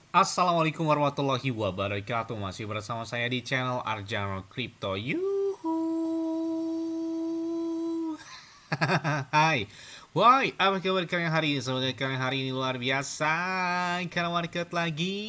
Assalamualaikum warahmatullahi wabarakatuh. Masih bersama saya di channel Arjano Crypto. Yuhu. Hai. Woi, apa kabar kalian hari ini? Semoga kalian hari ini luar biasa. Karena market lagi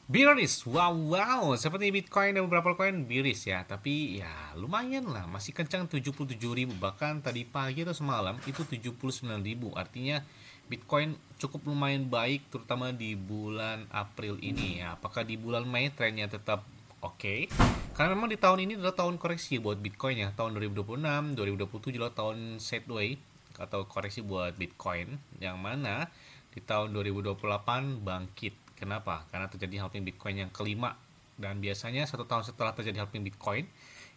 bearish. Wow, wow. Seperti Bitcoin dan beberapa koin bearish ya. Tapi ya lumayan lah. Masih kencang 77.000. Bahkan tadi pagi atau semalam itu 79.000. Artinya Bitcoin cukup lumayan baik terutama di bulan April ini ya. Apakah di bulan Mei trennya tetap oke? Karena memang di tahun ini adalah tahun koreksi buat Bitcoin ya. Tahun 2026, 2027 adalah tahun sideway atau koreksi buat Bitcoin, yang mana di tahun 2028 bangkit. Kenapa? Karena terjadi halving Bitcoin yang kelima, dan biasanya 1 tahun setelah terjadi halving Bitcoin,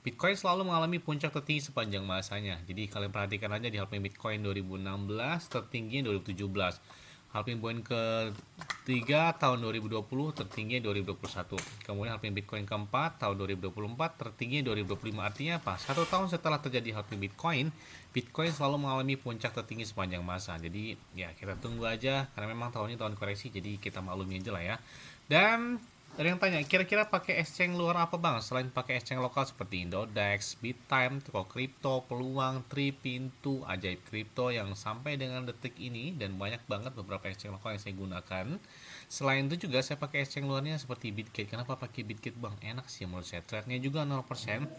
Bitcoin selalu mengalami puncak tertinggi sepanjang masanya. Jadi kalian perhatikan aja di halving Bitcoin 2016 tertinggi 2017. Halving point ketiga tahun 2020 tertinggi 2021. Kemudian halving Bitcoin keempat tahun 2024 tertinggi 2025. Artinya apa? 1 tahun setelah terjadi halving Bitcoin, Bitcoin selalu mengalami puncak tertinggi sepanjang masa. Jadi ya kita tunggu aja karena memang tahun ini tahun koreksi, jadi kita maklumi aja lah ya. Dan ada yang tanya, kira-kira pakai exchange luar apa bang? Selain pakai exchange lokal seperti Indodex, Bittime, Toko Kripto, Peluang, Tri, Pintu, Ajaib Kripto yang sampai dengan detik ini, dan banyak banget beberapa exchange lokal yang saya gunakan. Selain itu juga saya pakai exchange luarnya seperti Bitget. Kenapa pakai Bitget bang? Enak sih menurut saya. Trade-nya juga 0%.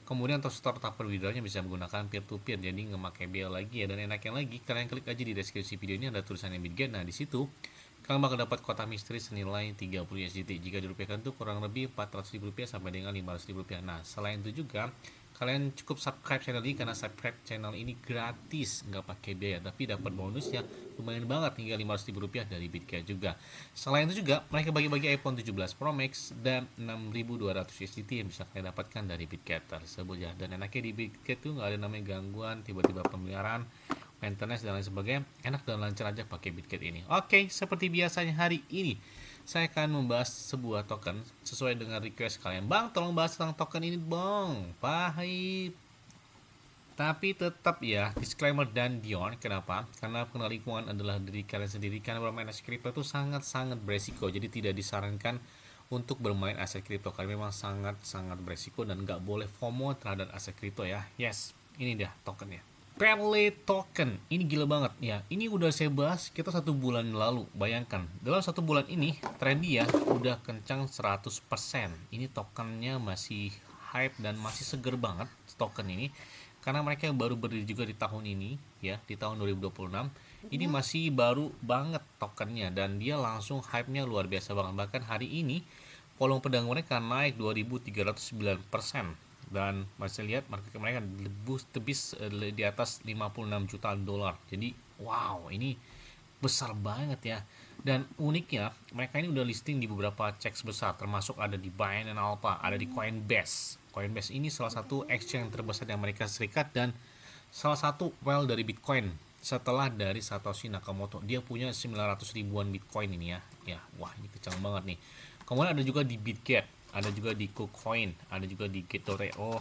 Kemudian untuk store tapper withdrawnya bisa menggunakan peer to peer, jadi nggak pakai biaya lagi ya. Dan enaknya lagi, kalian klik aja di deskripsi video ini ada tulisannya Bitget. Nah di situ kalian bakal dapat kotak misteri senilai 30 USDT. Jika dirupiahkan itu kurang lebih 400 ribu rupiah sampai dengan 500 ribu rupiah. Nah, selain itu juga kalian cukup subscribe channel ini, karena subscribe channel ini gratis, nggak pakai biaya, tapi dapat bonusnya lumayan banget hingga 500 ribu rupiah dari Bitget juga. Selain itu juga mereka bagi-bagi iPhone 17 Pro Max dan 6.200 USDT yang bisa kalian dapatkan dari Bitget tersebut ya. Dan enaknya di Bitget tuh nggak ada namanya gangguan tiba-tiba pemeliharaan, maintenance dan lain sebagainya. Enak dan lancar aja pakai Bitget ini. Oke, seperti biasanya hari ini saya akan membahas sebuah token sesuai dengan request kalian. Bang, tolong bahas tentang token ini bang. Pahit. Tapi tetap ya, disclaimer dan Dion. Kenapa? Karena pengenal lingkungan adalah diri kalian sendiri. Karena bermain aset kripto itu sangat-sangat beresiko. Jadi tidak disarankan untuk bermain aset kripto. Karena memang sangat-sangat beresiko dan nggak boleh FOMO terhadap aset kripto ya. Yes, ini dia tokennya. Perle token ini gila banget ya. Ini udah saya bahas kita 1 bulan lalu. Bayangkan dalam 1 bulan ini tren dia udah kencang 100%. Ini tokennya masih hype dan masih seger banget token ini, karena mereka yang baru berdiri juga di tahun ini ya, di tahun 2026. Ini masih baru banget tokennya dan dia langsung hype-nya luar biasa banget. Bahkan hari ini volume perdagangan mereka naik 2309%, dan masih lihat market mereka tebis di atas 56 juta dolar. Jadi wow, ini besar banget ya. Dan uniknya mereka ini udah listing di beberapa ceks besar, termasuk ada di Binance Alpha, ada di Coinbase. Coinbase ini salah satu exchange terbesar di Amerika Serikat dan salah satu well dari Bitcoin setelah dari Satoshi Nakamoto. Dia punya 900 ribuan Bitcoin ini ya. Ya, wah ini kencang banget nih. Kemudian ada juga di Bitget, ada juga di KuCoin, ada juga di Gate.io,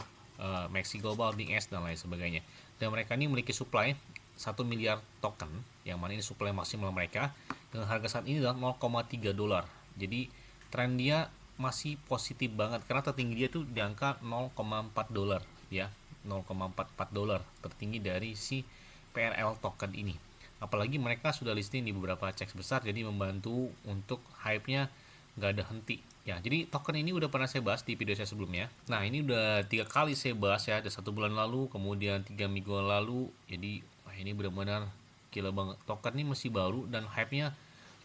Maxi Global, BingS dan lain sebagainya. Dan mereka ini memiliki supply 1 miliar token, yang mana ini supply maksimal mereka dengan harga saat ini adalah 0,3 dolar. Jadi tren dia masih positif banget karena tertinggi dia tuh di angka 0,4 dolar ya, 0,44 dolar tertinggi dari si PRL token ini. Apalagi mereka sudah listing di beberapa ceks besar, jadi membantu untuk hype-nya nggak ada henti ya. Jadi token ini udah pernah saya bahas di video saya sebelumnya. Nah ini udah 3 kali saya bahas ya, ada 1 bulan lalu, kemudian 3 minggu lalu. Jadi wah ini benar-benar gila banget. Token ini masih baru dan hype-nya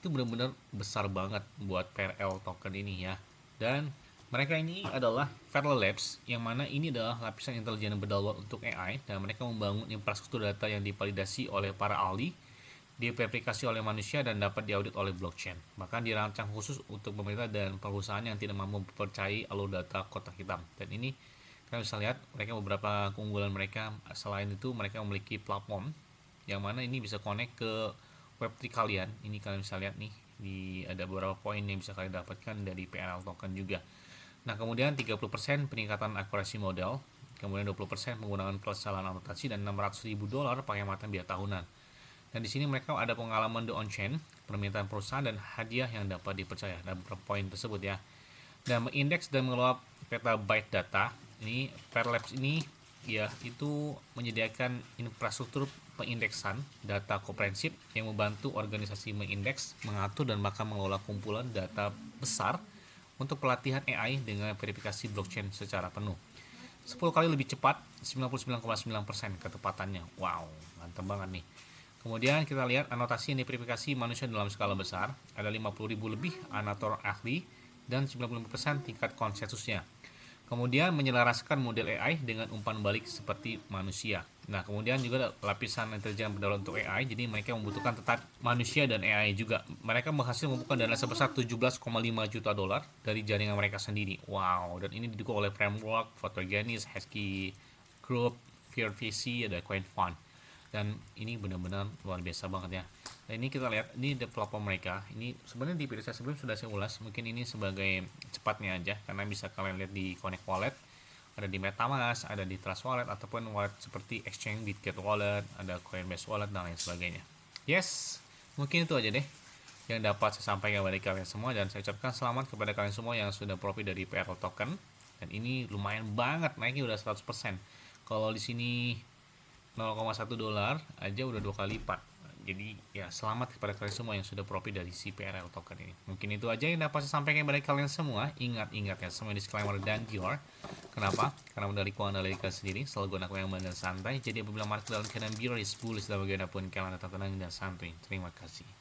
itu benar-benar besar banget buat PRL token ini ya. Dan mereka ini adalah Fairly Labs, yang mana ini adalah lapisan intelijen berdownload untuk AI, dan mereka membangun infrastruktur data yang divalidasi oleh para ahli, diverifikasi oleh manusia, dan dapat diaudit oleh blockchain. Bahkan dirancang khusus untuk pemerintah dan perusahaan yang tidak mampu mempercayai alur data kotak hitam. Dan ini kalian bisa lihat mereka beberapa keunggulan mereka. Selain itu mereka memiliki platform yang mana ini bisa connect ke Web3 kalian. Ini kalian bisa lihat nih, ada beberapa poin yang bisa kalian dapatkan dari PNL token juga. Nah kemudian 30% peningkatan akurasi model, kemudian 20% penggunaan kesalahan anotasi, dan $600.000 penghematan biaya tahunan. Dan di sini mereka ada pengalaman the on chain, permintaan perusahaan dan hadiah yang dapat dipercaya. Ada beberapa poin tersebut ya. Dan mengindeks dan mengelola petabyte data. Ini Paralabs ini ya itu menyediakan infrastruktur pengindeksan data komprehensif yang membantu organisasi mengindeks, mengatur dan bahkan mengelola kumpulan data besar untuk pelatihan AI dengan verifikasi blockchain secara penuh. 10 kali lebih cepat, 99,9% ketepatannya. Wow, mantap banget nih. Kemudian kita lihat anotasi yang diverifikasi manusia dalam skala besar. Ada 50.000 lebih annotator ahli dan 95% tingkat konsensusnya. Kemudian menyelaraskan model AI dengan umpan balik seperti manusia. Nah, kemudian juga lapisan intelijen berdaulat untuk AI, jadi mereka membutuhkan tetap manusia dan AI juga. Mereka berhasil membuka dana sebesar 17,5 juta dolar dari jaringan mereka sendiri. Wow, dan ini didukung oleh framework, Photogenis, Hesky Group, VC, ada CoinFund. Dan ini benar-benar luar biasa banget ya. Nah, ini kita lihat, ini developer mereka. Ini sebenarnya di video saya sebelum sudah saya ulas. Mungkin ini sebagai cepatnya aja, karena bisa kalian lihat di Connect Wallet, ada di MetaMask, ada di Trust Wallet, ataupun wallet seperti Exchange, Bitget Wallet, ada Coinbase Wallet, dan lain sebagainya. Yes, mungkin itu aja deh yang dapat saya sampaikan kepada kalian semua, dan saya ucapkan selamat kepada kalian semua yang sudah profit dari PRL token. Dan ini lumayan banget, naiknya udah 100%. Kalau di sini 0,1 dolar aja udah 2 kali lipat. Jadi ya selamat kepada kalian semua yang sudah profit dari si PRL token ini. Mungkin itu aja yang dapat saya sampaikan kepada kalian semua. Ingat ya, semua disclaimer dan dior. Kenapa? Karena dari keuangan dari kalian sendiri selalu gunakan yang benar dan santai. Jadi apabila market dalam keadaan bearish, bullish dan bagaimanapun kalian tetap tenang dan santai. Terima kasih.